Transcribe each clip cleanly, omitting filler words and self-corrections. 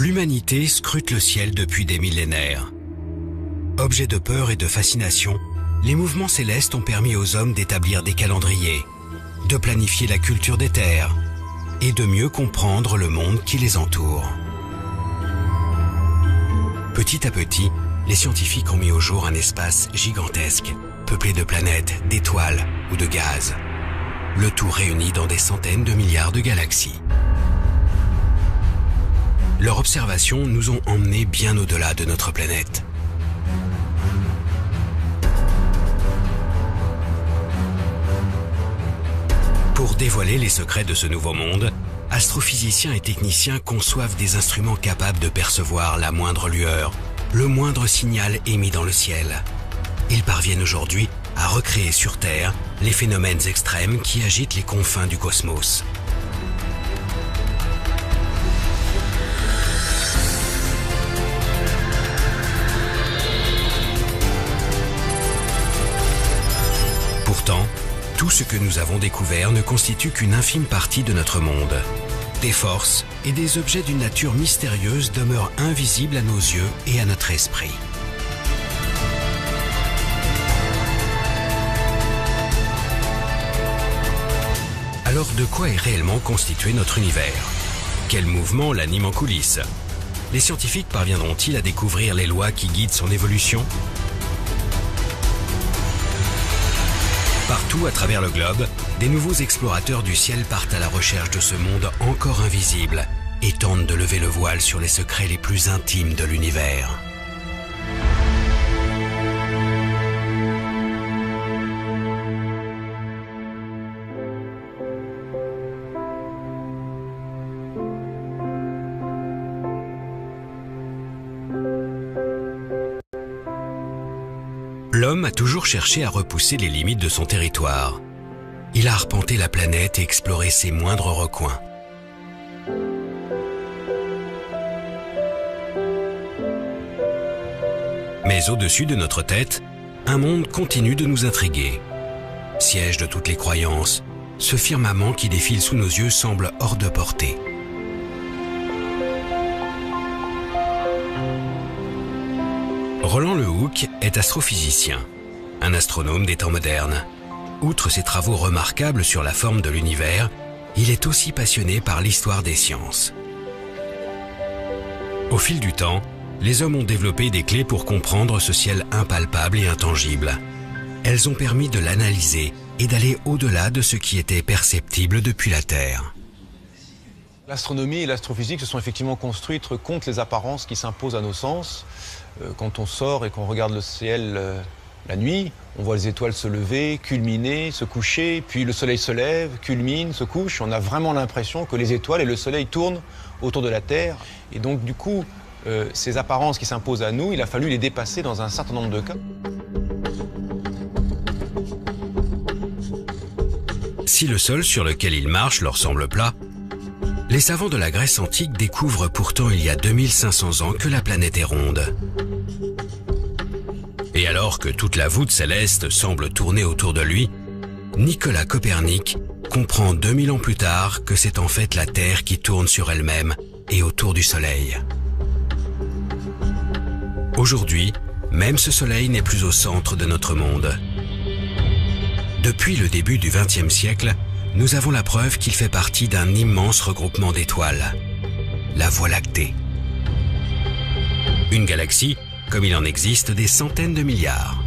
L'humanité scrute le ciel depuis des millénaires. Objets de peur et de fascination, les mouvements célestes ont permis aux hommes d'établir des calendriers, de planifier la culture des terres et de mieux comprendre le monde qui les entoure. Petit à petit, les scientifiques ont mis au jour un espace gigantesque, peuplé de planètes, d'étoiles ou de gaz. Le tout réuni dans des centaines de milliards de galaxies. Leurs observations nous ont emmenés bien au-delà de notre planète. Pour dévoiler les secrets de ce nouveau monde, astrophysiciens et techniciens conçoivent des instruments capables de percevoir la moindre lueur, le moindre signal émis dans le ciel. Ils parviennent aujourd'hui à recréer sur Terre les phénomènes extrêmes qui agitent les confins du cosmos. Pourtant, tout ce que nous avons découvert ne constitue qu'une infime partie de notre monde. Des forces et des objets d'une nature mystérieuse demeurent invisibles à nos yeux et à notre esprit. Alors de quoi est réellement constitué notre univers? Quel mouvement l'anime en coulisses? Les scientifiques parviendront-ils à découvrir les lois qui guident son évolution? Partout à travers le globe, des nouveaux explorateurs du ciel partent à la recherche de ce monde encore invisible et tentent de lever le voile sur les secrets les plus intimes de l'univers. L'homme a toujours cherché à repousser les limites de son territoire. Il a arpenté la planète et exploré ses moindres recoins. Mais au-dessus de notre tête, un monde continue de nous intriguer. Siège de toutes les croyances, ce firmament qui défile sous nos yeux semble hors de portée. Roland Le Houcq est astrophysicien, un astronome des temps modernes. Outre ses travaux remarquables sur la forme de l'univers, il est aussi passionné par l'histoire des sciences. Au fil du temps, les hommes ont développé des clés pour comprendre ce ciel impalpable et intangible. Elles ont permis de l'analyser et d'aller au-delà de ce qui était perceptible depuis la Terre. L'astronomie et l'astrophysique se sont effectivement construites contre les apparences qui s'imposent à nos sens. Quand on sort et qu'on regarde le ciel la nuit, on voit les étoiles se lever, culminer, se coucher, puis le soleil se lève, culmine, se couche. On a vraiment l'impression que les étoiles et le soleil tournent autour de la Terre. Et donc du coup, ces apparences qui s'imposent à nous, il a fallu les dépasser dans un certain nombre de cas. Si le sol sur lequel ils marchent leur semble plat, les savants de la Grèce antique découvrent pourtant il y a 2500 ans que la planète est ronde. Et alors que toute la voûte céleste semble tourner autour de lui, Nicolas Copernic comprend 2000 ans plus tard que c'est en fait la Terre qui tourne sur elle-même et autour du Soleil. Aujourd'hui, même ce Soleil n'est plus au centre de notre monde. Depuis le début du XXe siècle, nous avons la preuve qu'il fait partie d'un immense regroupement d'étoiles, la Voie lactée. Une galaxie, comme il en existe des centaines de milliards.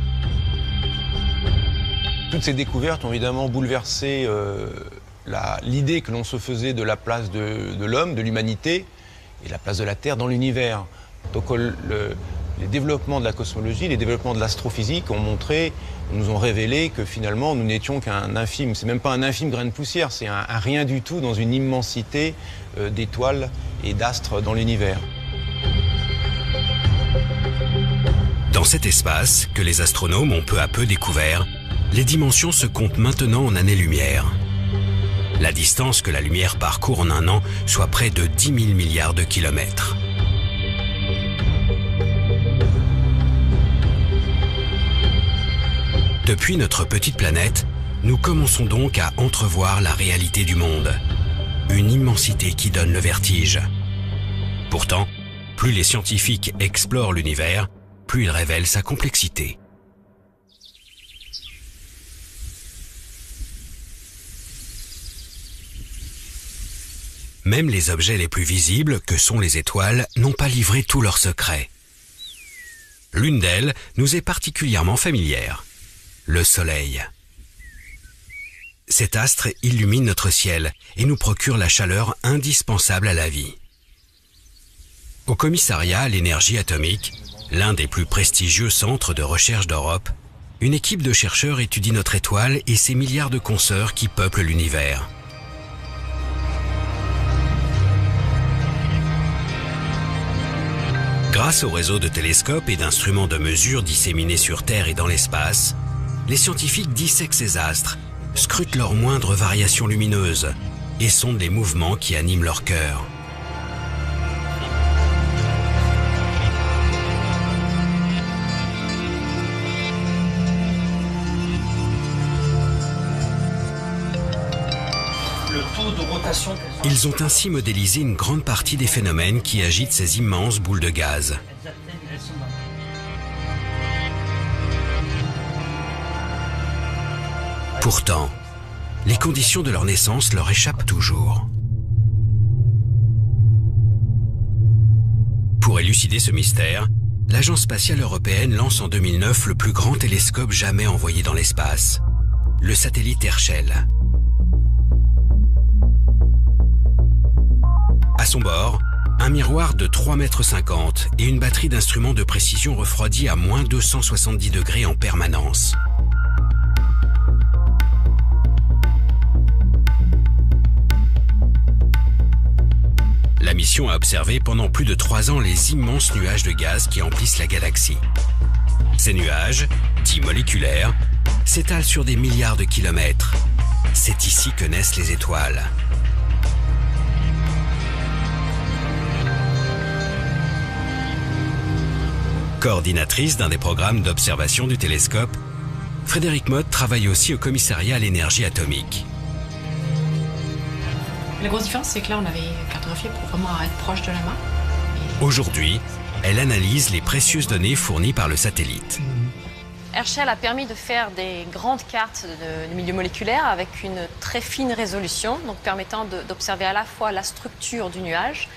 Toutes ces découvertes ont évidemment bouleversé l'idée que l'on se faisait de la place de l'homme, de l'humanité, et la place de la Terre dans l'univers. Donc les développements de la cosmologie, les développements de l'astrophysique nous ont révélé que finalement nous n'étions qu'un infime, c'est même pas un infime grain de poussière, c'est un rien du tout dans une immensité d'étoiles et d'astres dans l'univers. Dans cet espace que les astronomes ont peu à peu découvert, les dimensions se comptent maintenant en années-lumière. La distance que la lumière parcourt en un an soit près de 10 000 milliards de kilomètres. Depuis notre petite planète, nous commençons donc à entrevoir la réalité du monde. Une immensité qui donne le vertige. Pourtant, Plus les scientifiques explorent l'univers, plus ils révèlent sa complexité. Même les objets les plus visibles, que sont les étoiles, n'ont pas livré tous leurs secrets. L'une d'elles nous est particulièrement familière, le Soleil. Cet astre illumine notre ciel et nous procure la chaleur indispensable à la vie. Au commissariat à l'énergie atomique, l'un des plus prestigieux centres de recherche d'Europe, une équipe de chercheurs étudie notre étoile et ses milliards de consoeurs qui peuplent l'univers. Grâce au réseau de télescopes et d'instruments de mesure disséminés sur Terre et dans l'espace, les scientifiques dissèquent ces astres, scrutent leurs moindres variations lumineuses et sondent les mouvements qui animent leur cœur. Ils ont ainsi modélisé une grande partie des phénomènes qui agitent ces immenses boules de gaz. Pourtant, les conditions de leur naissance leur échappent toujours. Pour élucider ce mystère, l'Agence spatiale européenne lance en 2009 le plus grand télescope jamais envoyé dans l'espace, le satellite Herschel. À son bord, un miroir de 3,50 m et une batterie d'instruments de précision refroidis à moins 270 degrés en permanence. La mission a observé pendant plus de 3 ans les immenses nuages de gaz qui emplissent la galaxie. Ces nuages, dits moléculaires, s'étalent sur des milliards de kilomètres. C'est ici que naissent les étoiles. Coordinatrice d'un des programmes d'observation du télescope, Frédérique Mott travaille aussi au commissariat à l'énergie atomique. La grosse différence, c'est que là, on avait cartographié pour vraiment être proche de la main. Aujourd'hui, elle analyse les précieuses données fournies par le satellite. Herschel a permis de faire des grandes cartes de milieu moléculaire avec une très fine résolution, donc permettant d'observer à la fois la structure du nuage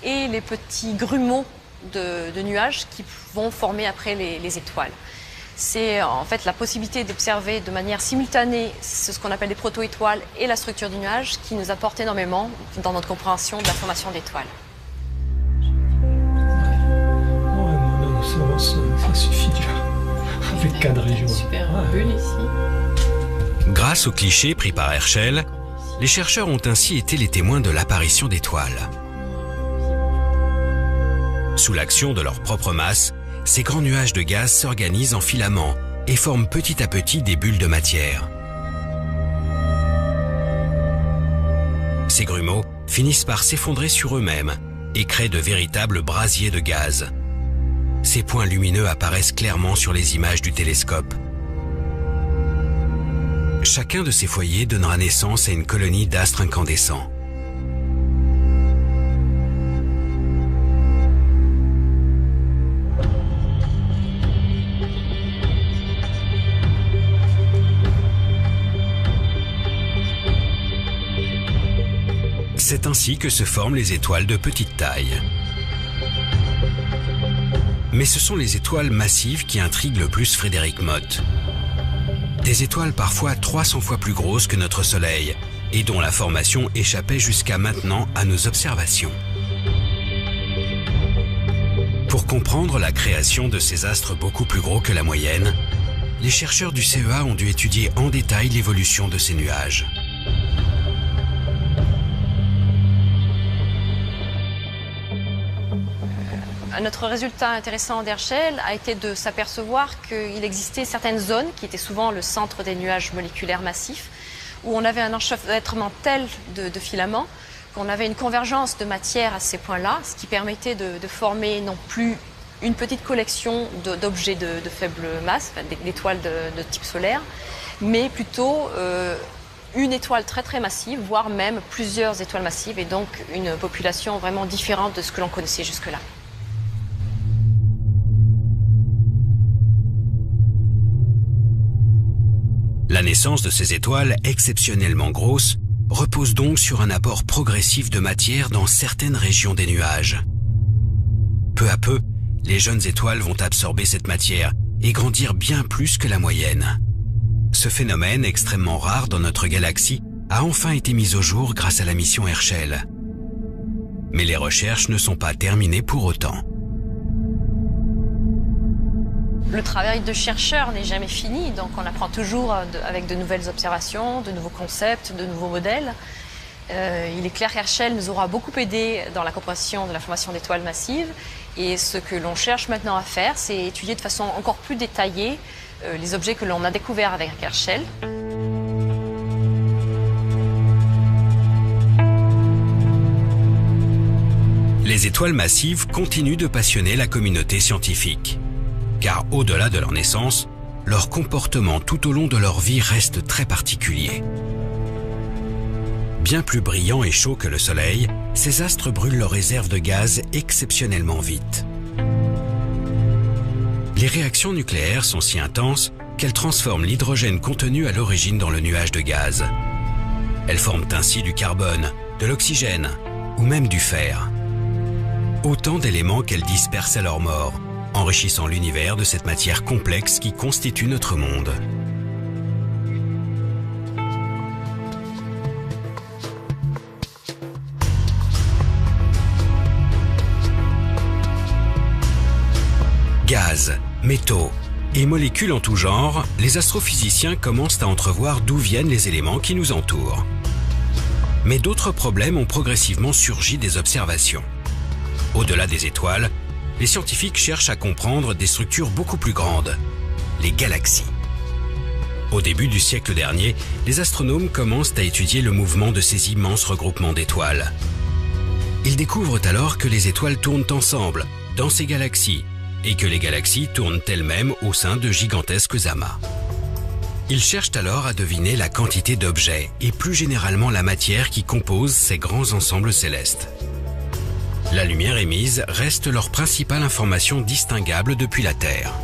et les petits grumeaux de nuages qui vont former après les étoiles. C'est en fait la possibilité d'observer de manière simultanée ce qu'on appelle des proto-étoiles et la structure du nuage qui nous apporte énormément dans notre compréhension de la formation d'étoiles. Ça suffit déjà. Avec cadré, je vois. Super bulle ici. Grâce aux clichés pris par Herschel, les chercheurs ont ainsi été les témoins de l'apparition d'étoiles. Sous l'action de leur propre masse, ces grands nuages de gaz s'organisent en filaments et forment petit à petit des bulles de matière. Ces grumeaux finissent par s'effondrer sur eux-mêmes et créent de véritables brasiers de gaz. Ces points lumineux apparaissent clairement sur les images du télescope. Chacun de ces foyers donnera naissance à une colonie d'astres incandescents. C'est ainsi que se forment les étoiles de petite taille. Mais ce sont les étoiles massives qui intriguent le plus Frédérique Mott. Des étoiles parfois 300 fois plus grosses que notre Soleil et dont la formation échappait jusqu'à maintenant à nos observations. Pour comprendre la création de ces astres beaucoup plus gros que la moyenne, les chercheurs du CEA ont dû étudier en détail l'évolution de ces nuages. Notre résultat intéressant d'Herschel a été de s'apercevoir qu'il existait certaines zones qui étaient souvent le centre des nuages moléculaires massifs, où on avait un enchevêtrement tel de filaments qu'on avait une convergence de matière à ces points-là, ce qui permettait de former non plus une petite collection d'objets de faible masse, enfin, d'étoiles de type solaire, mais plutôt une étoile très très massive, voire même plusieurs étoiles massives, et donc une population vraiment différente de ce que l'on connaissait jusque-là. puissance de ces étoiles exceptionnellement grosses repose donc sur un apport progressif de matière dans certaines régions des nuages. Peu à peu, les jeunes étoiles vont absorber cette matière et grandir bien plus que la moyenne. Ce phénomène extrêmement rare dans notre galaxie a enfin été mis au jour grâce à la mission Herschel. Mais les recherches ne sont pas terminées pour autant. Le travail de chercheur n'est jamais fini, donc on apprend toujours avec de nouvelles observations, de nouveaux concepts, de nouveaux modèles. Il est clair qu'Herschel nous aura beaucoup aidé dans la compréhension de la formation d'étoiles massives. Et ce que l'on cherche maintenant à faire, c'est étudier de façon encore plus détaillée les objets que l'on a découverts avec Herschel. Les étoiles massives continuent de passionner la communauté scientifique. Car au-delà de leur naissance, leur comportement tout au long de leur vie reste très particulier. Bien plus brillants et chauds que le Soleil, ces astres brûlent leurs réserves de gaz exceptionnellement vite. Les réactions nucléaires sont si intenses qu'elles transforment l'hydrogène contenu à l'origine dans le nuage de gaz. Elles forment ainsi du carbone, de l'oxygène ou même du fer. Autant d'éléments qu'elles dispersent à leur mort, enrichissant l'univers de cette matière complexe qui constitue notre monde. Gaz, métaux et molécules en tout genre, les astrophysiciens commencent à entrevoir d'où viennent les éléments qui nous entourent. Mais d'autres problèmes ont progressivement surgi des observations. Au-delà des étoiles, les scientifiques cherchent à comprendre des structures beaucoup plus grandes, les galaxies. Au début du siècle dernier, les astronomes commencent à étudier le mouvement de ces immenses regroupements d'étoiles. Ils découvrent alors que les étoiles tournent ensemble, dans ces galaxies, et que les galaxies tournent elles-mêmes au sein de gigantesques amas. Ils cherchent alors à deviner la quantité d'objets et plus généralement la matière qui compose ces grands ensembles célestes. La lumière émise reste leur principale information distinguable depuis la Terre.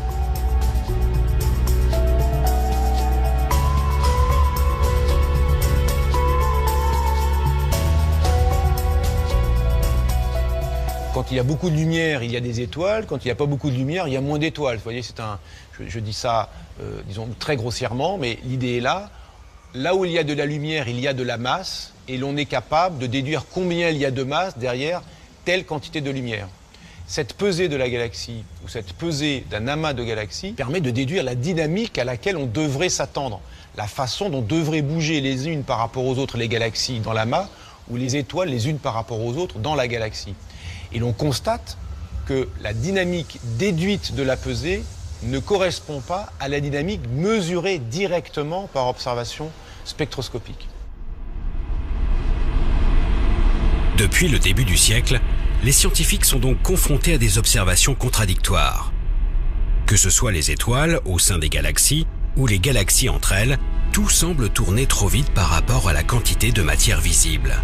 Quand il y a beaucoup de lumière, il y a des étoiles. Quand il n'y a pas beaucoup de lumière, il y a moins d'étoiles. Vous voyez, je dis ça, disons, très grossièrement, mais l'idée est là. Là où il y a de la lumière, il y a de la masse, et l'on est capable de déduire combien il y a de masse derrière telle quantité de lumière. Cette pesée de la galaxie, ou cette pesée d'un amas de galaxies, permet de déduire la dynamique à laquelle on devrait s'attendre, la façon dont devraient bouger les unes par rapport aux autres les galaxies dans l'amas, ou les étoiles les unes par rapport aux autres dans la galaxie. Et l'on constate que la dynamique déduite de la pesée ne correspond pas à la dynamique mesurée directement par observation spectroscopique. Depuis le début du siècle, les scientifiques sont donc confrontés à des observations contradictoires. Que ce soit les étoiles au sein des galaxies ou les galaxies entre elles, tout semble tourner trop vite par rapport à la quantité de matière visible.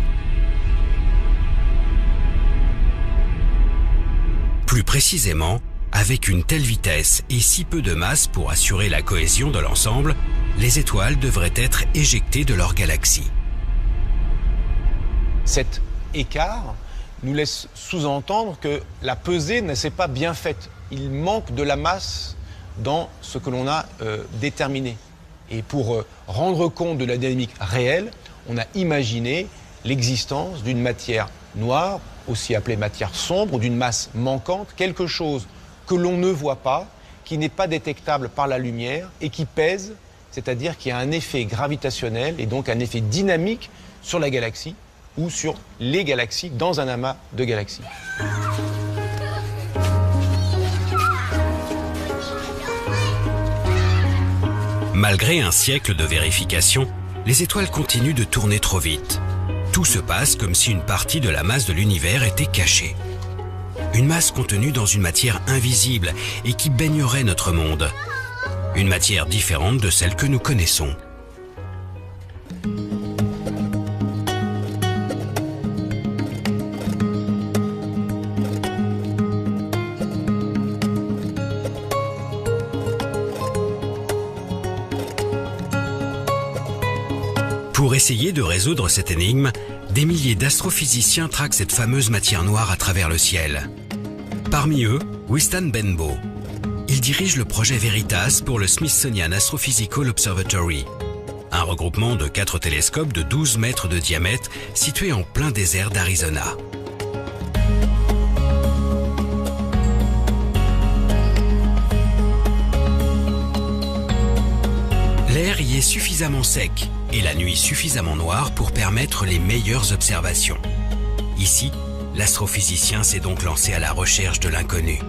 Plus précisément, avec une telle vitesse et si peu de masse pour assurer la cohésion de l'ensemble, les étoiles devraient être éjectées de leur galaxie. Cet écart nous laisse sous-entendre que la pesée ne s'est pas bien faite. Il manque de la masse dans ce que l'on a déterminé. Et pour rendre compte de la dynamique réelle, on a imaginé l'existence d'une matière noire, aussi appelée matière sombre, ou d'une masse manquante, quelque chose que l'on ne voit pas, qui n'est pas détectable par la lumière et qui pèse, c'est-à-dire qui a un effet gravitationnel et donc un effet dynamique sur la galaxie ou sur les galaxies dans un amas de galaxies. Malgré un siècle de vérification, les étoiles continuent de tourner trop vite. Tout se passe comme si une partie de la masse de l'univers était cachée. Une masse contenue dans une matière invisible et qui baignerait notre monde. Une matière différente de celle que nous connaissons. essayer de résoudre cette énigme, des milliers d'astrophysiciens traquent cette fameuse matière noire à travers le ciel. Parmi eux, Wistan Benbow. Il dirige le projet Veritas pour le Smithsonian Astrophysical Observatory, un regroupement de 4 télescopes de 12 mètres de diamètre situés en plein désert d'Arizona. L'air y est suffisamment sec et la nuit suffisamment noire pour permettre les meilleures observations. Ici, l'astrophysicien s'est donc lancé à la recherche de l'inconnu.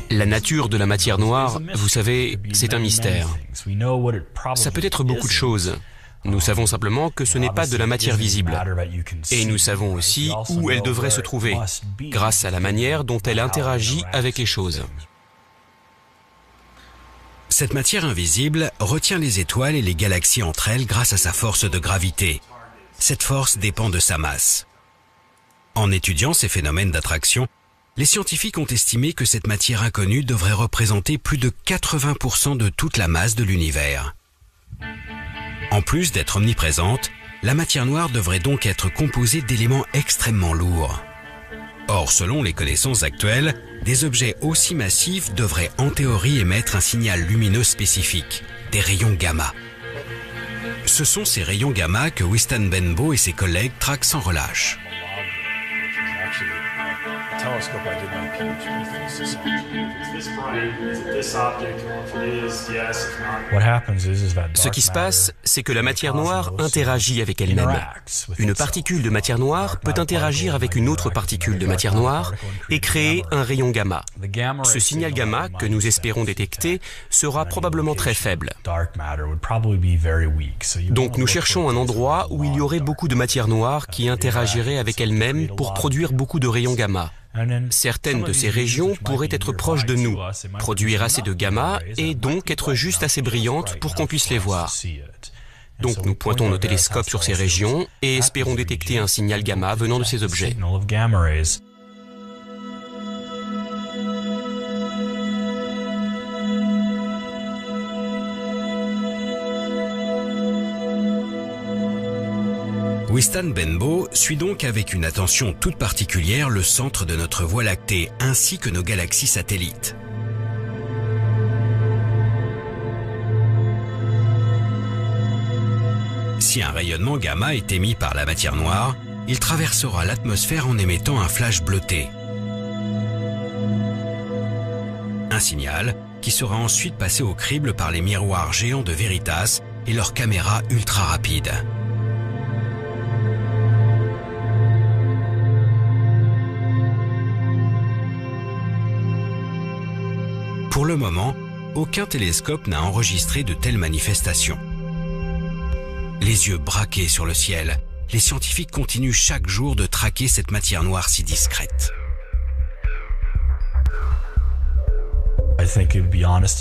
La nature de la matière noire, vous savez, c'est un mystère. Ça peut être beaucoup de choses. Nous savons simplement que ce n'est pas de la matière visible. Et nous savons aussi où elle devrait se trouver, grâce à la manière dont elle interagit avec les choses. Cette matière invisible retient les étoiles et les galaxies entre elles grâce à sa force de gravité. Cette force dépend de sa masse. En étudiant ces phénomènes d'attraction, les scientifiques ont estimé que cette matière inconnue devrait représenter plus de 80% de toute la masse de l'univers. En plus d'être omniprésente, la matière noire devrait donc être composée d'éléments extrêmement lourds. Or, selon les connaissances actuelles, des objets aussi massifs devraient en théorie émettre un signal lumineux spécifique, des rayons gamma. Ce sont ces rayons gamma que Wistan Benbow et ses collègues traquent sans relâche. Ce qui se passe, c'est que la matière noire interagit avec elle-même. Une particule de matière noire peut interagir avec une autre particule de matière noire et créer un rayon gamma. Ce signal gamma que nous espérons détecter sera probablement très faible. Donc nous cherchons un endroit où il y aurait beaucoup de matière noire qui interagirait avec elle-même pour produire beaucoup de rayons gamma. Certaines de ces régions pourraient être proches de nous, produire assez de gamma et donc être juste assez brillantes pour qu'on puisse les voir. Donc nous pointons nos télescopes sur ces régions et espérons détecter un signal gamma venant de ces objets. Wistan Benbow suit donc avec une attention toute particulière le centre de notre Voie lactée ainsi que nos galaxies satellites. Si un rayonnement gamma est émis par la matière noire, il traversera l'atmosphère en émettant un flash bleuté. Un signal qui sera ensuite passé au crible par les miroirs géants de Veritas et leurs caméras ultra rapides. Pour le moment, aucun télescope n'a enregistré de telles manifestations. Les yeux braqués sur le ciel, les scientifiques continuent chaque jour de traquer cette matière noire si discrète.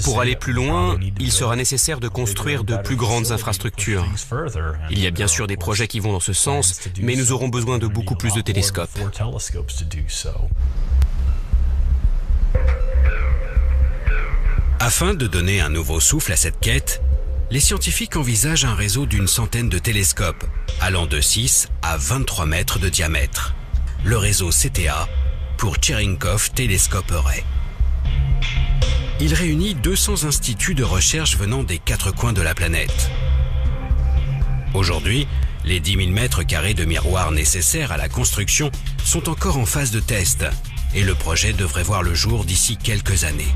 Pour aller plus loin, il sera nécessaire de construire de plus grandes infrastructures. Il y a bien sûr des projets qui vont dans ce sens, mais nous aurons besoin de beaucoup plus de télescopes. Afin de donner un nouveau souffle à cette quête, les scientifiques envisagent un réseau d'une centaine de télescopes, allant de 6 à 23 mètres de diamètre. Le réseau CTA pour Cherenkov Telescope Array. Il réunit 200 instituts de recherche venant des 4 coins de la planète. Aujourd'hui, les 10 000 mètres carrés de miroirs nécessaires à la construction sont encore en phase de test et le projet devrait voir le jour d'ici quelques années.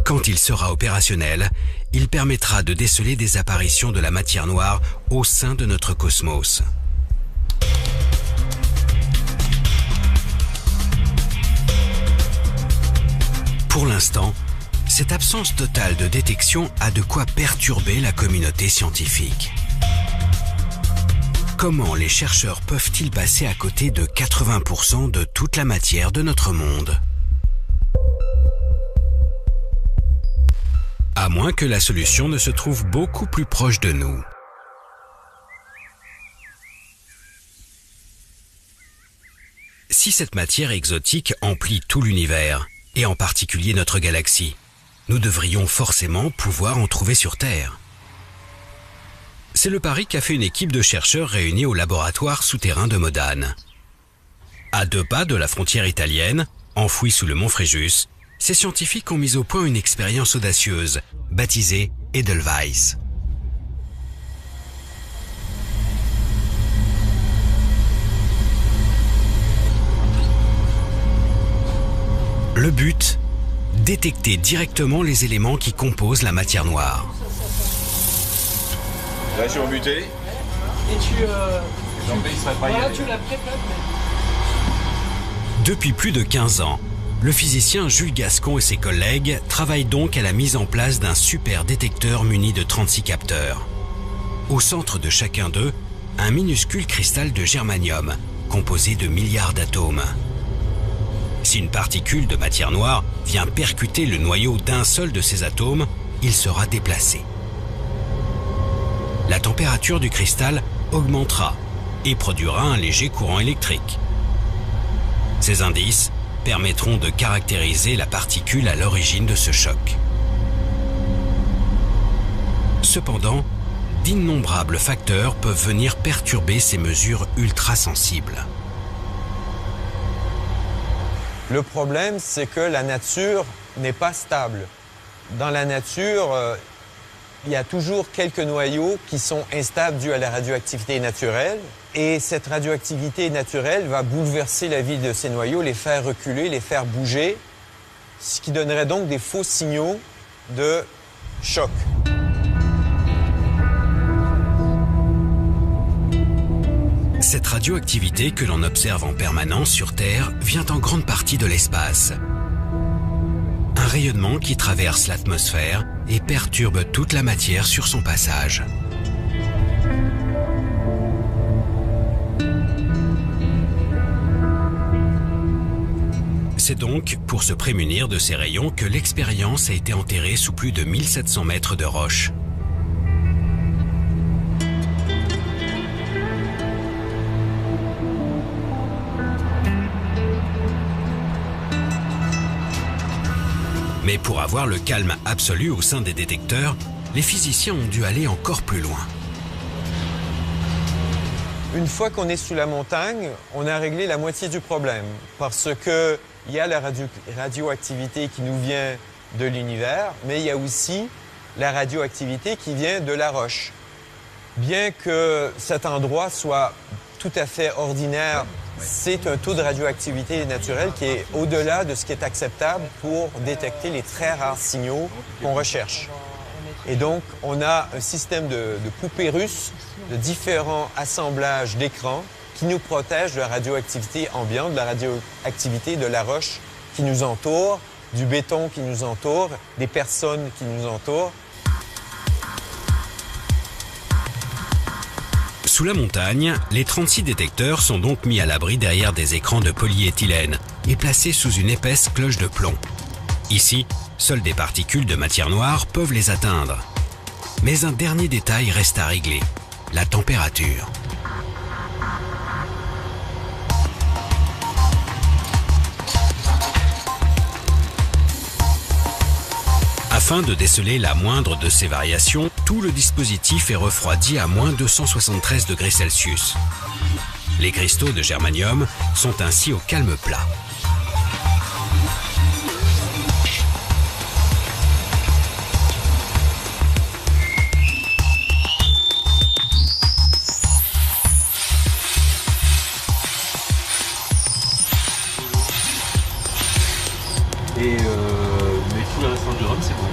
Quand il sera opérationnel, il permettra de déceler des apparitions de la matière noire au sein de notre cosmos. Pour l'instant, cette absence totale de détection a de quoi perturber la communauté scientifique. Comment les chercheurs peuvent-ils passer à côté de 80% de toute la matière de notre monde ? À moins que la solution ne se trouve beaucoup plus proche de nous. Si cette matière exotique emplit tout l'univers, et en particulier notre galaxie. Nous devrions forcément pouvoir en trouver sur Terre. C'est le pari qu'a fait une équipe de chercheurs réunis au laboratoire souterrain de Modane. À 2 pas de la frontière italienne, enfouie sous le mont Fréjus, ces scientifiques ont mis au point une expérience audacieuse, baptisée Edelweiss. Le but, détecter directement les éléments qui composent la matière noire. Là, je suis rebuté. Et tu la prépares. Depuis plus de 15 ans, le physicien Jules Gascon et ses collègues travaillent donc à la mise en place d'un super détecteur muni de 36 capteurs. Au centre de chacun d'eux, un minuscule cristal de germanium, composé de milliards d'atomes. Si une particule de matière noire vient percuter le noyau d'un seul de ces atomes, il sera déplacé. La température du cristal augmentera et produira un léger courant électrique. Ces indices permettront de caractériser la particule à l'origine de ce choc. Cependant, d'innombrables facteurs peuvent venir perturber ces mesures ultra-sensibles. Le problème, c'est que la nature n'est pas stable. Dans la nature, il y a toujours quelques noyaux qui sont instables dus à la radioactivité naturelle. Et cette radioactivité naturelle va bouleverser la vie de ces noyaux, les faire reculer, les faire bouger, ce qui donnerait donc des faux signaux de choc. Cette radioactivité que l'on observe en permanence sur Terre vient en grande partie de l'espace. Un rayonnement qui traverse l'atmosphère et perturbe toute la matière sur son passage. C'est donc pour se prémunir de ces rayons que l'expérience a été enterrée sous plus de 1700 mètres de roche. Mais pour avoir le calme absolu au sein des détecteurs, les physiciens ont dû aller encore plus loin. Une fois qu'on est sous la montagne, on a réglé la moitié du problème. Parce qu'il y a la radioactivité qui nous vient de l'univers, mais il y a aussi la radioactivité qui vient de la roche. Bien que cet endroit soit tout à fait ordinaire, c'est un taux de radioactivité naturelle qui est au-delà de ce qui est acceptable pour détecter les très rares signaux qu'on recherche. Et donc, on a un système de poupées russes, de différents assemblages d'écrans qui nous protègent de la radioactivité ambiante, de la radioactivité de la roche qui nous entoure, du béton qui nous entoure, des personnes qui nous entourent. Sous la montagne, les 36 détecteurs sont donc mis à l'abri derrière des écrans de polyéthylène et placés sous une épaisse cloche de plomb. Ici, seules des particules de matière noire peuvent les atteindre. Mais un dernier détail reste à régler, la température. Afin de déceler la moindre de ces variations, tout le dispositif est refroidi à moins 273 degrés Celsius. Les cristaux de germanium sont ainsi au calme plat. Mais tout le restant du rhum, c'est bon.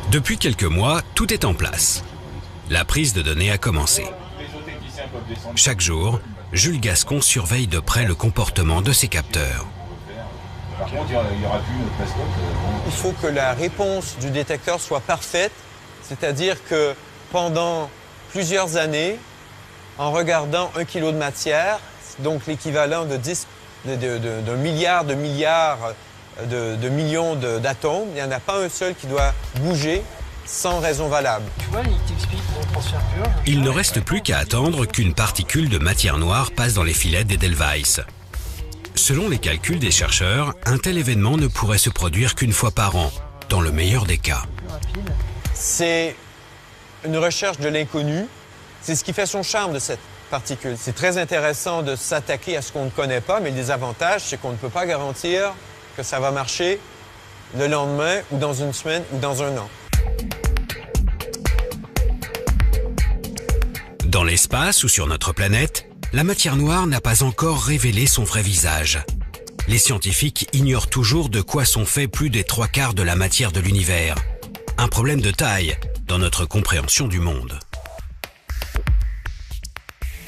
Depuis quelques mois, tout est en place. La prise de données a commencé. Chaque jour, Jules Gascon surveille de près le comportement de ses capteurs. Par contre, il n'y aura plus notre mascotte. Il faut que la réponse du détecteur soit parfaite, c'est-à-dire que pendant plusieurs années, en regardant 1 kilo de matière, donc l'équivalent d'un milliard de millions d'atomes, il n'y en a pas un seul qui doit bouger sans raison valable. Tu vois, il t'explique pour le transfert pur. Il ne reste plus qu'à attendre qu'une particule de matière noire passe dans les filets d'Edelweiss. Selon les calculs des chercheurs, un tel événement ne pourrait se produire qu'une fois par an, dans le meilleur des cas. C'est une recherche de l'inconnu. C'est ce qui fait son charme de cette particule. C'est très intéressant de s'attaquer à ce qu'on ne connaît pas, mais le désavantage, c'est qu'on ne peut pas garantir que ça va marcher le lendemain ou dans une semaine ou dans un an. Dans l'espace ou sur notre planète, la matière noire n'a pas encore révélé son vrai visage. Les scientifiques ignorent toujours de quoi sont faits plus des 3/4 de la matière de l'univers. Un problème de taille dans notre compréhension du monde.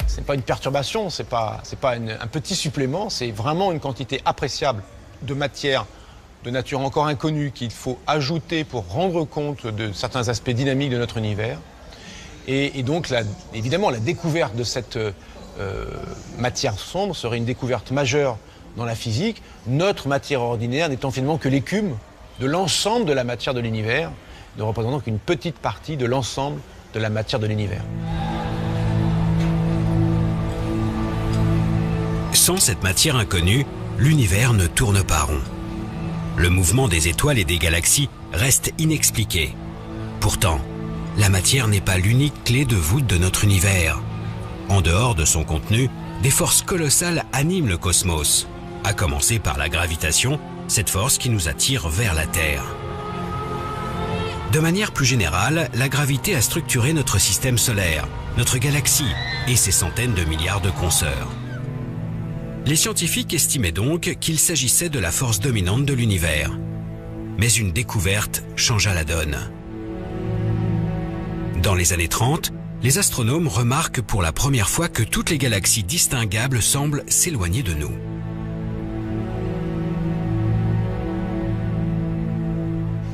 C'est pas une perturbation, c'est pas un petit supplément, c'est vraiment une quantité appréciable de matière de nature encore inconnue qu'il faut ajouter pour rendre compte de certains aspects dynamiques de notre univers. Et donc, évidemment, la découverte de cette matière sombre serait une découverte majeure dans la physique, notre matière ordinaire n'étant finalement que l'écume de l'ensemble de la matière de l'univers, ne représentant qu'une petite partie de l'ensemble de la matière de l'univers. Sans cette matière inconnue, l'univers ne tourne pas rond. Le mouvement des étoiles et des galaxies reste inexpliqué. Pourtant, la matière n'est pas l'unique clé de voûte de notre univers. En dehors de son contenu, des forces colossales animent le cosmos, à commencer par la gravitation, cette force qui nous attire vers la Terre. De manière plus générale, la gravité a structuré notre système solaire, notre galaxie et ses centaines de milliards de consoeurs. Les scientifiques estimaient donc qu'il s'agissait de la force dominante de l'univers. Mais une découverte changea la donne. Dans les années 30, les astronomes remarquent pour la première fois que toutes les galaxies distinguables semblent s'éloigner de nous.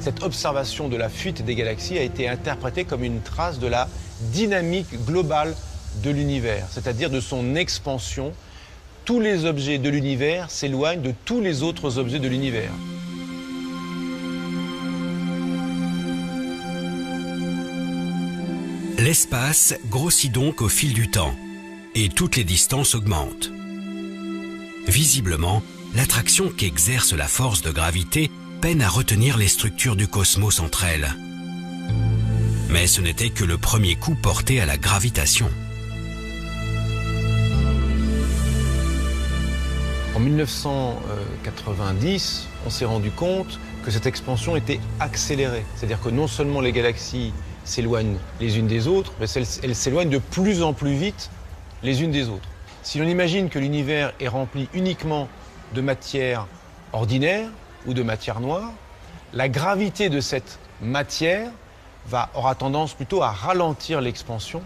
Cette observation de la fuite des galaxies a été interprétée comme une trace de la dynamique globale de l'univers, c'est-à-dire de son expansion. Tous les objets de l'univers s'éloignent de tous les autres objets de l'univers. L'espace grossit donc au fil du temps et toutes les distances augmentent. Visiblement, l'attraction qu'exerce la force de gravité peine à retenir les structures du cosmos entre elles. Mais ce n'était que le premier coup porté à la gravitation. En 1990, on s'est rendu compte que cette expansion était accélérée. C'est-à-dire que non seulement les galaxies s'éloignent les unes des autres, mais elles s'éloignent de plus en plus vite les unes des autres. Si l'on imagine que l'univers est rempli uniquement de matière ordinaire ou de matière noire, la gravité de cette matière aura tendance plutôt à ralentir l'expansion,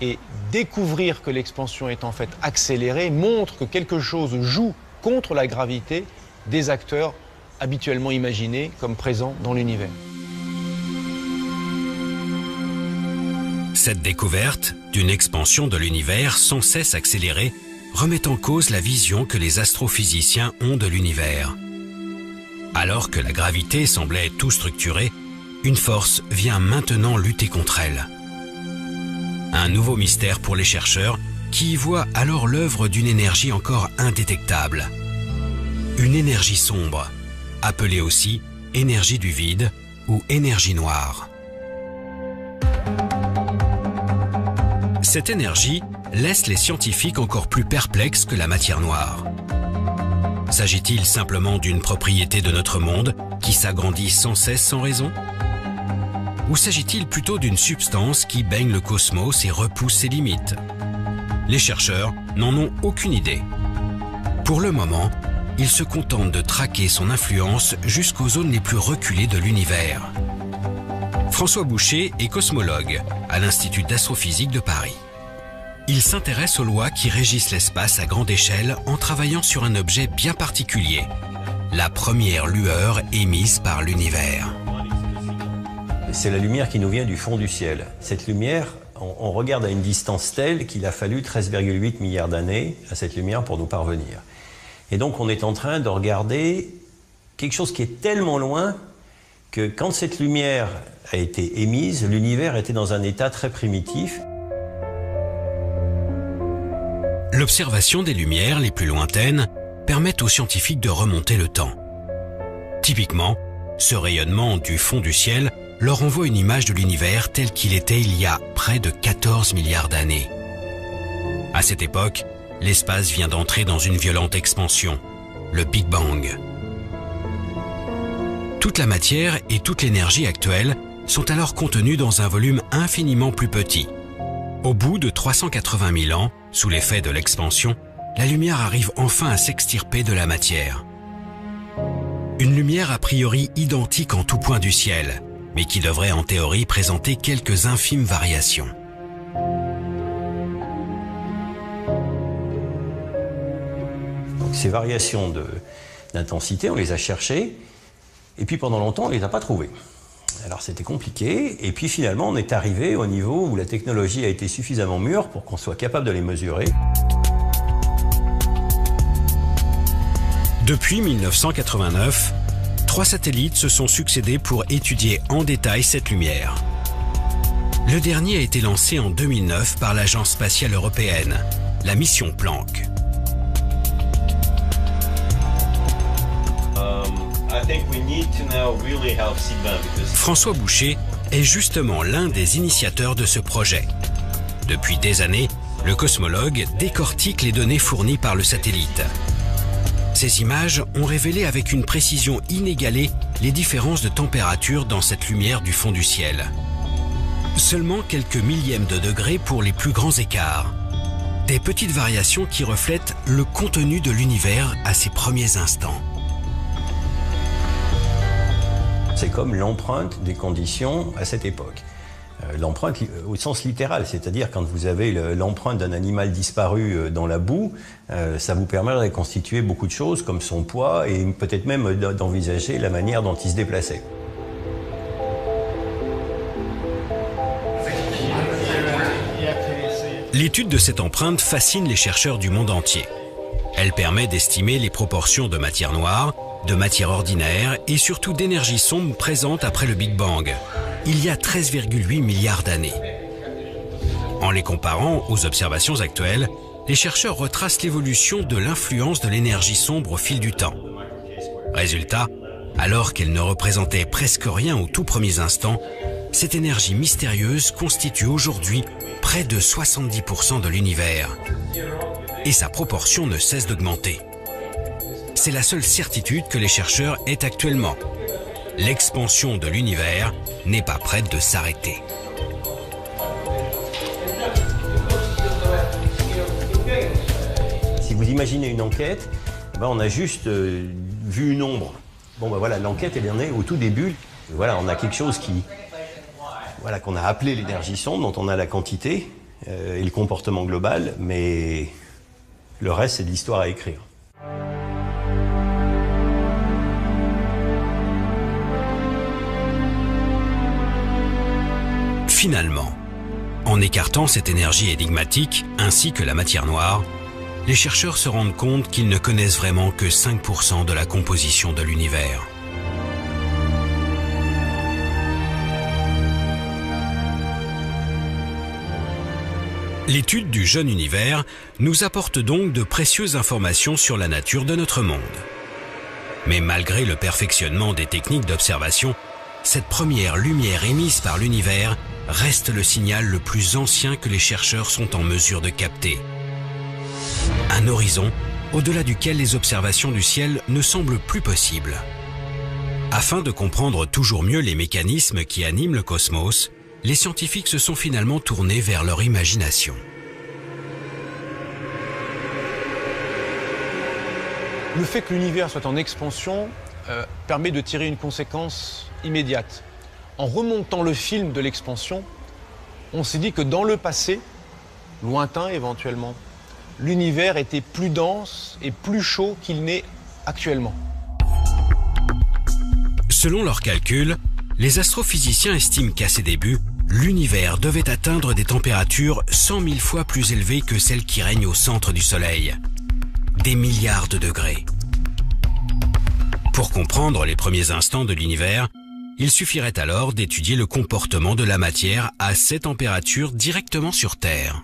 et découvrir que l'expansion est en fait accélérée montre que quelque chose joue contre la gravité des acteurs habituellement imaginés comme présents dans l'univers. Cette découverte d'une expansion de l'univers sans cesse accélérée remet en cause la vision que les astrophysiciens ont de l'univers. Alors que la gravité semblait tout structurée, une force vient maintenant lutter contre elle. Un nouveau mystère pour les chercheurs qui y voient alors l'œuvre d'une énergie encore indétectable. Une énergie sombre, appelée aussi énergie du vide ou énergie noire. Cette énergie laisse les scientifiques encore plus perplexes que la matière noire. S'agit-il simplement d'une propriété de notre monde qui s'agrandit sans cesse sans raison ? Ou s'agit-il plutôt d'une substance qui baigne le cosmos et repousse ses limites ? Les chercheurs n'en ont aucune idée. Pour le moment, ils se contentent de traquer son influence jusqu'aux zones les plus reculées de l'univers. François Boucher est cosmologue à l'Institut d'astrophysique de Paris. Il s'intéresse aux lois qui régissent l'espace à grande échelle en travaillant sur un objet bien particulier, la première lueur émise par l'univers. C'est la lumière qui nous vient du fond du ciel. Cette lumière, on regarde à une distance telle qu'il a fallu 13,8 milliards d'années à cette lumière pour nous parvenir. Et donc on est en train de regarder quelque chose qui est tellement loin que quand cette lumière a été émise, l'univers était dans un état très primitif. L'observation des lumières les plus lointaines permettent aux scientifiques de remonter le temps. Typiquement, ce rayonnement du fond du ciel leur envoie une image de l'univers tel qu'il était il y a près de 14 milliards d'années. À cette époque, l'espace vient d'entrer dans une violente expansion, le Big Bang. Toute la matière et toute l'énergie actuelle sont alors contenues dans un volume infiniment plus petit. Au bout de 380 000 ans, sous l'effet de l'expansion, la lumière arrive enfin à s'extirper de la matière. Une lumière a priori identique en tout point du ciel, mais qui devrait en théorie présenter quelques infimes variations. Donc, ces variations d'intensité, on les a cherchées, et puis pendant longtemps, on ne les a pas trouvées. Alors c'était compliqué, et puis finalement, on est arrivé au niveau où la technologie a été suffisamment mûre pour qu'on soit capable de les mesurer. Depuis 1989, 3 satellites se sont succédés pour étudier en détail cette lumière. Le dernier a été lancé en 2009 par l'Agence spatiale européenne, la mission Planck. François Boucher est justement l'un des initiateurs de ce projet. Depuis des années, le cosmologue décortique les données fournies par le satellite. Ces images ont révélé avec une précision inégalée les différences de température dans cette lumière du fond du ciel. Seulement quelques millièmes de degrés pour les plus grands écarts. Des petites variations qui reflètent le contenu de l'univers à ses premiers instants. C'est comme l'empreinte des conditions à cette époque. L'empreinte au sens littéral, c'est-à-dire quand vous avez l'empreinte d'un animal disparu dans la boue, ça vous permet de reconstituer beaucoup de choses comme son poids et peut-être même d'envisager la manière dont il se déplaçait. L'étude de cette empreinte fascine les chercheurs du monde entier. Elle permet d'estimer les proportions de matière noire, de matière ordinaire et surtout d'énergie sombre présente après le Big Bang, il y a 13,8 milliards d'années. En les comparant aux observations actuelles, les chercheurs retracent l'évolution de l'influence de l'énergie sombre au fil du temps. Résultat, alors qu'elle ne représentait presque rien aux tout premiers instants, cette énergie mystérieuse constitue aujourd'hui près de 70% de l'univers. Et sa proportion ne cesse d'augmenter. C'est la seule certitude que les chercheurs aient actuellement. L'expansion de l'univers n'est pas prête de s'arrêter. Si vous imaginez une enquête, on a juste vu une ombre. Voilà, l'enquête elle en est au tout début. Voilà, on a quelque chose qu'on a appelé l'énergie sombre, dont on a la quantité et le comportement global, mais le reste c'est de l'histoire à écrire. Finalement, en écartant cette énergie énigmatique ainsi que la matière noire, les chercheurs se rendent compte qu'ils ne connaissent vraiment que 5% de la composition de l'univers. L'étude du jeune univers nous apporte donc de précieuses informations sur la nature de notre monde. Mais malgré le perfectionnement des techniques d'observation, cette première lumière émise par l'univers reste le signal le plus ancien que les chercheurs sont en mesure de capter. Un horizon au-delà duquel les observations du ciel ne semblent plus possibles. Afin de comprendre toujours mieux les mécanismes qui animent le cosmos, les scientifiques se sont finalement tournés vers leur imagination. Le fait que l'univers soit en expansion permet de tirer une conséquence immédiate. En remontant le film de l'expansion, on s'est dit que dans le passé, lointain éventuellement, l'univers était plus dense et plus chaud qu'il n'est actuellement. Selon leurs calculs, les astrophysiciens estiment qu'à ses débuts, l'univers devait atteindre des températures 100 000 fois plus élevées que celles qui règnent au centre du Soleil. Des milliards de degrés. Pour comprendre les premiers instants de l'univers, il suffirait alors d'étudier le comportement de la matière à ces températures directement sur Terre.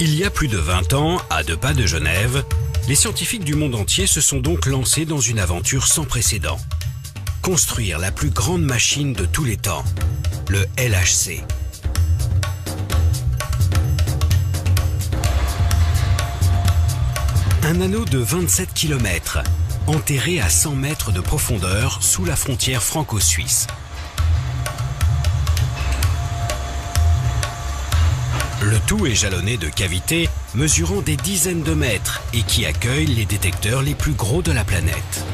Il y a plus de 20 ans, à 2 pas de Genève, les scientifiques du monde entier se sont donc lancés dans une aventure sans précédent. Construire la plus grande machine de tous les temps, le LHC. Un anneau de 27 km, enterré à 100 mètres de profondeur sous la frontière franco-suisse. Le tout est jalonné de cavités mesurant des dizaines de mètres et qui accueillent les détecteurs les plus gros de la planète.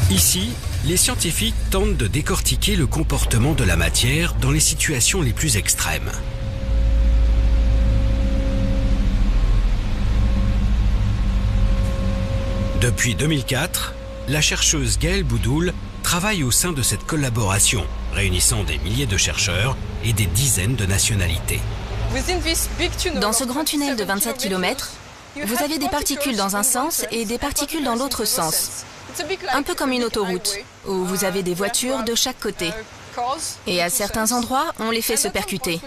Ici, les scientifiques tentent de décortiquer le comportement de la matière dans les situations les plus extrêmes. Depuis 2004, la chercheuse Gaëlle Boudoul travaille au sein de cette collaboration, réunissant des milliers de chercheurs et des dizaines de nationalités. Dans ce grand tunnel de 27 km, vous avez des particules dans un sens et des particules dans l'autre sens. Un peu comme une autoroute, où vous avez des voitures de chaque côté. Et à certains endroits, on les fait se percuter.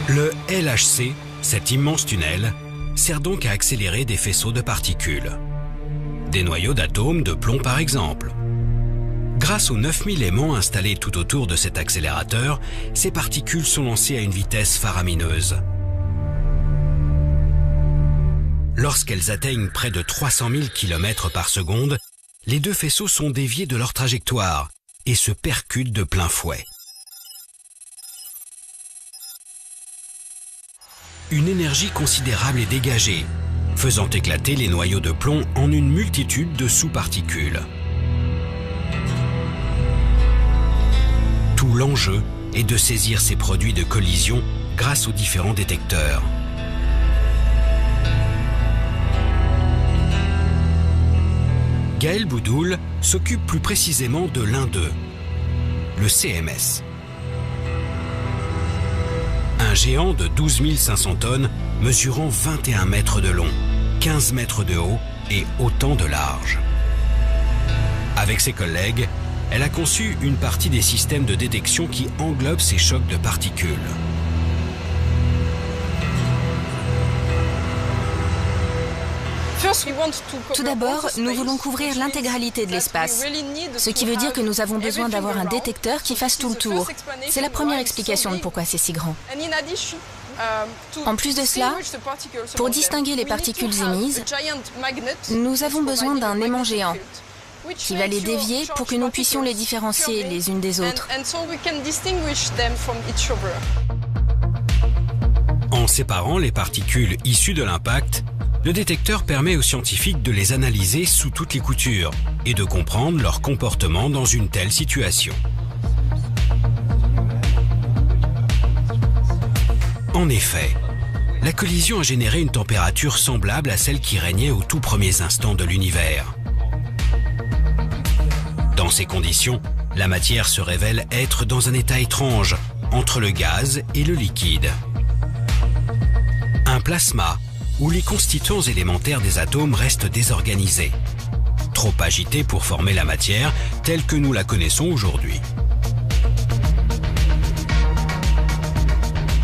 Le LHC, cet immense tunnel, sert donc à accélérer des faisceaux de particules. Des noyaux d'atomes de plomb par exemple. Grâce aux 9000 aimants installés tout autour de cet accélérateur, ces particules sont lancées à une vitesse faramineuse. Lorsqu'elles atteignent près de 300 000 km par seconde, les deux faisceaux sont déviés de leur trajectoire et se percutent de plein fouet. Une énergie considérable est dégagée, faisant éclater les noyaux de plomb en une multitude de sous-particules. Tout l'enjeu est de saisir ces produits de collision grâce aux différents détecteurs. Gaëlle Boudoul s'occupe plus précisément de l'un d'eux, le CMS. Un géant de 12 500 tonnes mesurant 21 mètres de long, 15 mètres de haut et autant de large. Avec ses collègues, elle a conçu une partie des systèmes de détection qui englobent ces chocs de particules. Tout d'abord, nous voulons couvrir l'intégralité de l'espace, ce qui veut dire que nous avons besoin d'avoir un détecteur qui fasse tout le tour. C'est la première explication de pourquoi c'est si grand. En plus de cela, pour distinguer les particules émises, nous avons besoin d'un aimant géant qui va les dévier pour que nous puissions les différencier les unes des autres. En séparant les particules issues de l'impact, le détecteur permet aux scientifiques de les analyser sous toutes les coutures et de comprendre leur comportement dans une telle situation. En effet, la collision a généré une température semblable à celle qui régnait aux tout premiers instants de l'univers. Dans ces conditions, la matière se révèle être dans un état étrange, entre le gaz et le liquide. Un plasma, où les constituants élémentaires des atomes restent désorganisés, trop agités pour former la matière telle que nous la connaissons aujourd'hui.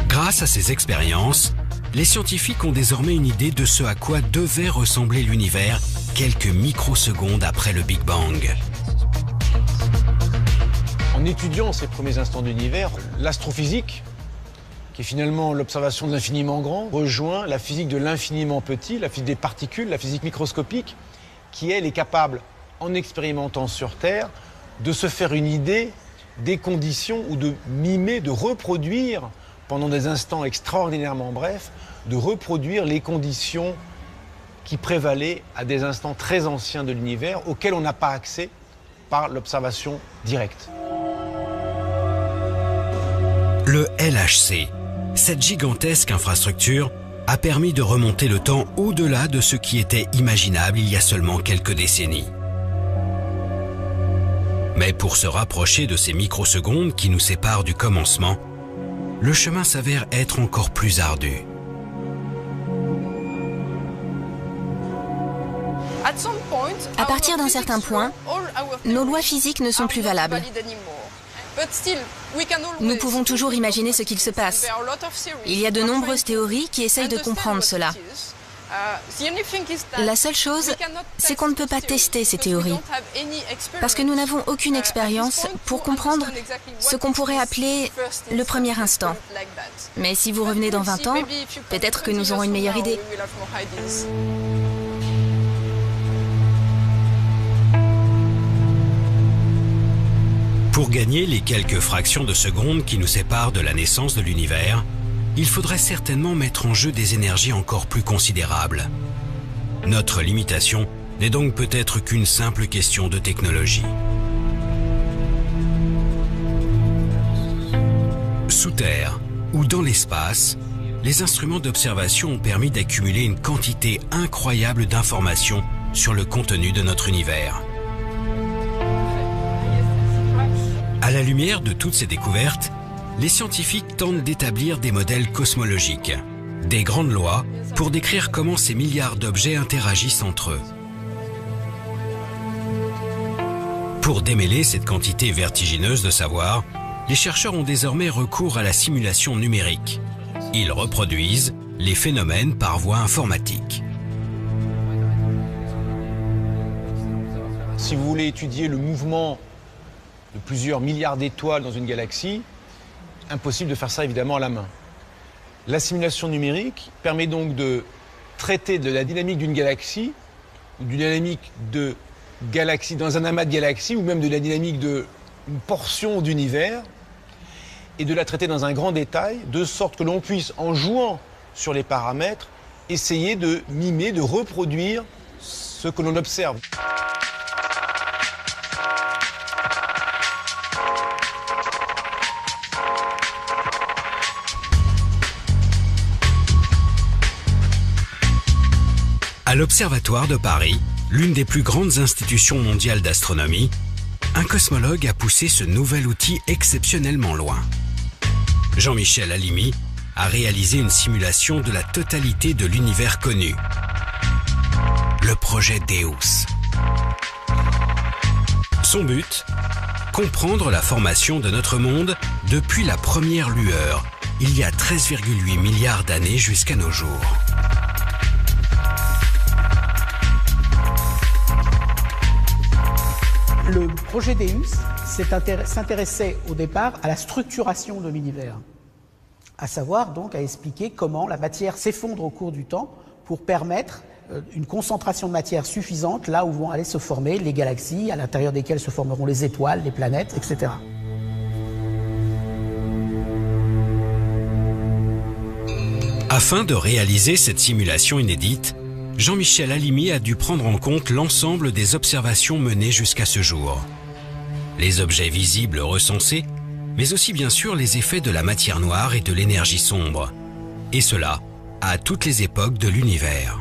Grâce à ces expériences, les scientifiques ont désormais une idée de ce à quoi devait ressembler l'univers quelques microsecondes après le Big Bang. En étudiant ces premiers instants d'univers, l'astrophysique, qui est finalement l'observation de l'infiniment grand, rejoint la physique de l'infiniment petit, la physique des particules, la physique microscopique, qui, elle, est capable, en expérimentant sur Terre, de se faire une idée des conditions ou de mimer, de reproduire, pendant des instants extraordinairement brefs, de reproduire les conditions qui prévalaient à des instants très anciens de l'univers, auxquels on n'a pas accès par l'observation directe. Le LHC, cette gigantesque infrastructure, a permis de remonter le temps au-delà de ce qui était imaginable il y a seulement quelques décennies. Mais pour se rapprocher de ces microsecondes qui nous séparent du commencement, le chemin s'avère être encore plus ardu. À partir d'un certain point, nos lois physiques ne sont plus valables. Nous pouvons toujours imaginer ce qu'il se passe. Il y a de nombreuses théories qui essayent de comprendre cela. La seule chose, c'est qu'on ne peut pas tester ces théories, parce que nous n'avons aucune expérience pour comprendre ce qu'on pourrait appeler le premier instant. Mais si vous revenez dans 20 ans, peut-être que nous aurons une meilleure idée. Pour gagner les quelques fractions de seconde qui nous séparent de la naissance de l'univers, il faudrait certainement mettre en jeu des énergies encore plus considérables. Notre limitation n'est donc peut-être qu'une simple question de technologie. Sous terre ou dans l'espace, les instruments d'observation ont permis d'accumuler une quantité incroyable d'informations sur le contenu de notre univers. À la lumière de toutes ces découvertes, les scientifiques tentent d'établir des modèles cosmologiques, des grandes lois pour décrire comment ces milliards d'objets interagissent entre eux. Pour démêler cette quantité vertigineuse de savoir, les chercheurs ont désormais recours à la simulation numérique. Ils reproduisent les phénomènes par voie informatique. Si vous voulez étudier le mouvement de plusieurs milliards d'étoiles dans une galaxie, impossible de faire ça évidemment à la main. La simulation numérique permet donc de traiter de la dynamique d'une galaxie, ou d'une dynamique de galaxie dans un amas de galaxies, ou même de la dynamique d'une portion d'univers, et de la traiter dans un grand détail, de sorte que l'on puisse, en jouant sur les paramètres, essayer de mimer, de reproduire ce que l'on observe. À l'Observatoire de Paris, l'une des plus grandes institutions mondiales d'astronomie, un cosmologue a poussé ce nouvel outil exceptionnellement loin. Jean-Michel Halimi a réalisé une simulation de la totalité de l'univers connu. Le projet Deus. Son but ? Comprendre la formation de notre monde depuis la première lueur, il y a 13,8 milliards d'années jusqu'à nos jours. Le projet Deus s'intéressait au départ à la structuration de l'univers, à savoir donc à expliquer comment la matière s'effondre au cours du temps pour permettre une concentration de matière suffisante là où vont aller se former les galaxies, à l'intérieur desquelles se formeront les étoiles, les planètes, etc. Afin de réaliser cette simulation inédite, Jean-Michel Halimi a dû prendre en compte l'ensemble des observations menées jusqu'à ce jour. Les objets visibles recensés, mais aussi bien sûr les effets de la matière noire et de l'énergie sombre. Et cela à toutes les époques de l'univers.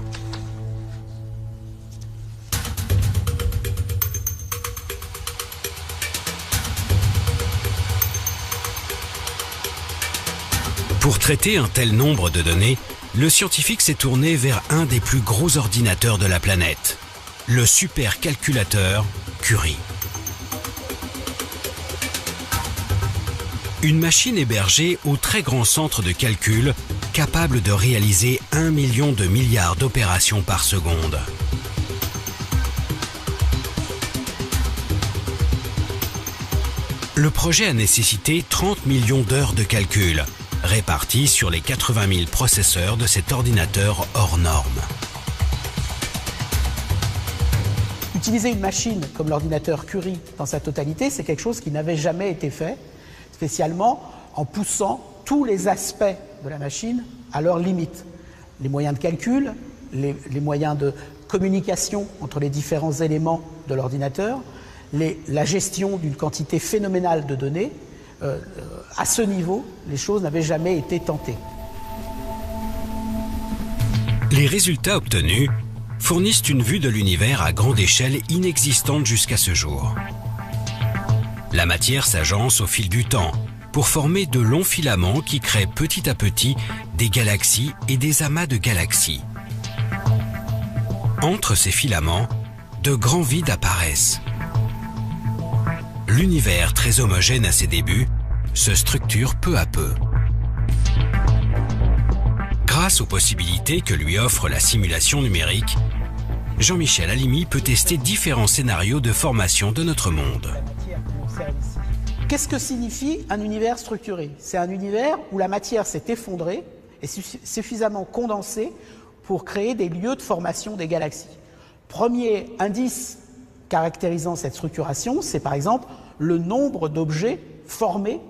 Pour traiter un tel nombre de données, le scientifique s'est tourné vers un des plus gros ordinateurs de la planète, le supercalculateur Curie. Une machine hébergée au très grand centre de calcul, capable de réaliser 1 million de milliards d'opérations par seconde. Le projet a nécessité 30 millions d'heures de calcul, répartis sur les 80 000 processeurs de cet ordinateur hors norme. Utiliser une machine comme l'ordinateur Curie dans sa totalité, c'est quelque chose qui n'avait jamais été fait, spécialement en poussant tous les aspects de la machine à leurs limites. Les moyens de calcul, les moyens de communication entre les différents éléments de l'ordinateur, la gestion d'une quantité phénoménale de données. À ce niveau, les choses n'avaient jamais été tentées. Les résultats obtenus fournissent une vue de l'univers à grande échelle inexistante jusqu'à ce jour. La matière s'agence au fil du temps, pour former de longs filaments qui créent petit à petit des galaxies et des amas de galaxies. Entre ces filaments, de grands vides apparaissent. L'univers, très homogène à ses débuts, se structure peu à peu. Grâce aux possibilités que lui offre la simulation numérique, Jean-Michel Halimi peut tester différents scénarios de formation de notre monde. Qu'est-ce que signifie un univers structuré? C'est un univers où la matière s'est effondrée et suffisamment condensée pour créer des lieux de formation des galaxies. Premier indice caractérisant cette structuration, c'est par exemple le nombre d'objets formés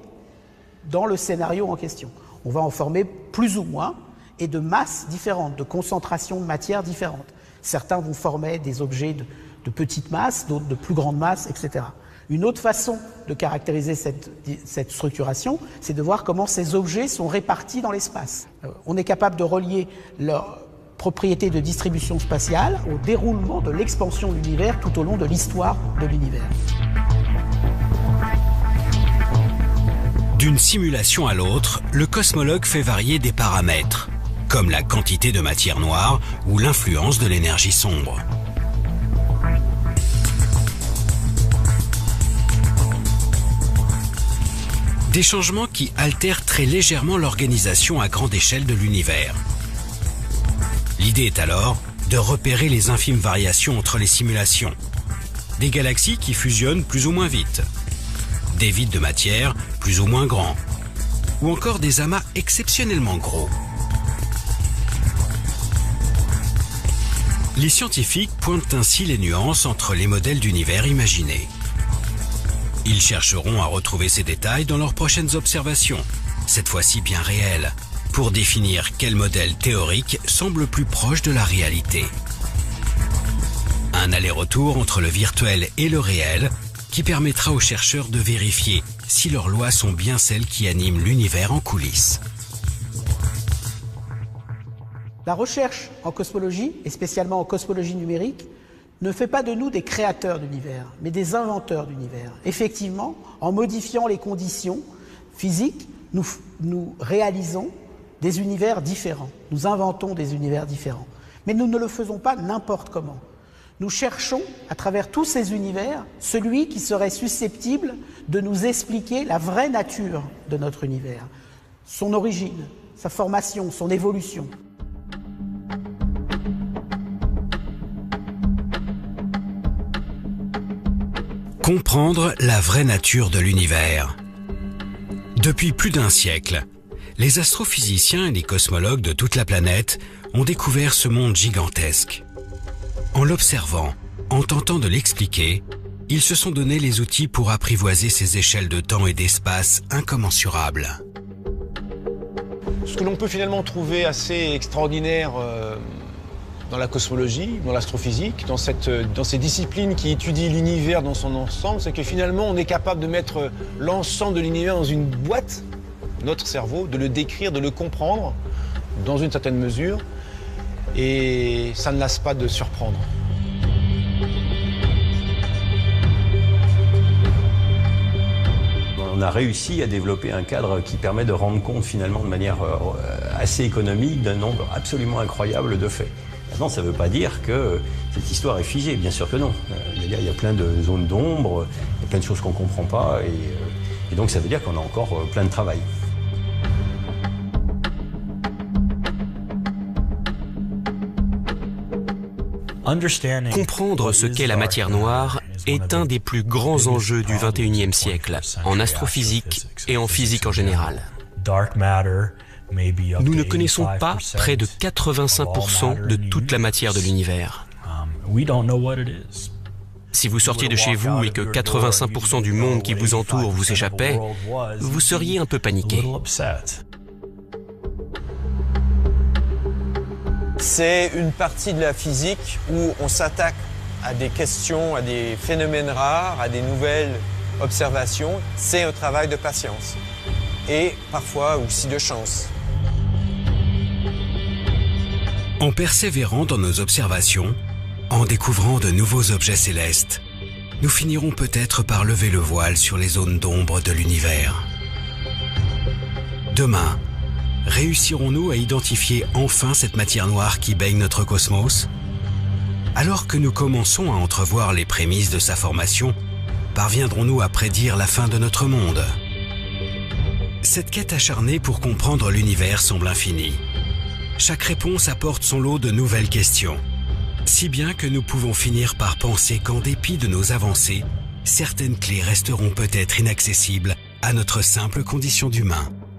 dans le scénario en question. On va en former plus ou moins et de masses différentes, de concentrations de matière différentes. Certains vont former des objets de petite masse, d'autres de plus grande masse, etc. Une autre façon de caractériser cette structuration, c'est de voir comment ces objets sont répartis dans l'espace. On est capable de relier leur propriétés de distribution spatiale au déroulement de l'expansion de l'univers tout au long de l'histoire de l'univers. D'une simulation à l'autre, le cosmologue fait varier des paramètres, comme la quantité de matière noire ou l'influence de l'énergie sombre. Des changements qui altèrent très légèrement l'organisation à grande échelle de l'univers. L'idée est alors de repérer les infimes variations entre les simulations. Des galaxies qui fusionnent plus ou moins vite, des vides de matière plus ou moins grands, ou encore des amas exceptionnellement gros. Les scientifiques pointent ainsi les nuances entre les modèles d'univers imaginés. Ils chercheront à retrouver ces détails dans leurs prochaines observations, cette fois-ci bien réelles, pour définir quel modèle théorique semble plus proche de la réalité. Un aller-retour entre le virtuel et le réel qui permettra aux chercheurs de vérifier si leurs lois sont bien celles qui animent l'univers en coulisses. La recherche en cosmologie, et spécialement en cosmologie numérique, ne fait pas de nous des créateurs d'univers, mais des inventeurs d'univers. Effectivement, en modifiant les conditions physiques, nous réalisons des univers différents. Nous inventons des univers différents. Mais nous ne le faisons pas n'importe comment. Nous cherchons, à travers tous ces univers, celui qui serait susceptible de nous expliquer la vraie nature de notre univers, son origine, sa formation, son évolution. Comprendre la vraie nature de l'univers. Depuis plus d'un siècle, les astrophysiciens et les cosmologues de toute la planète ont découvert ce monde gigantesque. En l'observant, en tentant de l'expliquer, ils se sont donné les outils pour apprivoiser ces échelles de temps et d'espace incommensurables. Ce que l'on peut finalement trouver assez extraordinaire dans la cosmologie, dans l'astrophysique, dans ces disciplines qui étudient l'univers dans son ensemble, c'est que finalement on est capable de mettre l'ensemble de l'univers dans une boîte, notre cerveau, de le décrire, de le comprendre dans une certaine mesure, et ça ne lasse pas de surprendre. On a réussi à développer un cadre qui permet de rendre compte finalement de manière assez économique d'un nombre absolument incroyable de faits. Maintenant, ça ne veut pas dire que cette histoire est figée, bien sûr que non. Il y a plein de zones d'ombre, il y a plein de choses qu'on ne comprend pas, et donc ça veut dire qu'on a encore plein de travail. Comprendre ce qu'est la matière noire est un des plus grands enjeux du XXIe siècle, en astrophysique et en physique en général. Nous ne connaissons pas près de 85% de toute la matière de l'univers. Si vous sortiez de chez vous et que 85% du monde qui vous entoure vous échappait, vous seriez un peu paniqué. C'est une partie de la physique où on s'attaque à des questions, à des phénomènes rares, à des nouvelles observations. C'est un travail de patience et parfois aussi de chance. En persévérant dans nos observations, en découvrant de nouveaux objets célestes, nous finirons peut-être par lever le voile sur les zones d'ombre de l'univers. Demain, réussirons-nous à identifier enfin cette matière noire qui baigne notre cosmos? Alors que nous commençons à entrevoir les prémices de sa formation, parviendrons-nous à prédire la fin de notre monde? Cette quête acharnée pour comprendre l'univers semble infinie. Chaque réponse apporte son lot de nouvelles questions, si bien que nous pouvons finir par penser qu'en dépit de nos avancées, certaines clés resteront peut-être inaccessibles à notre simple condition d'humain.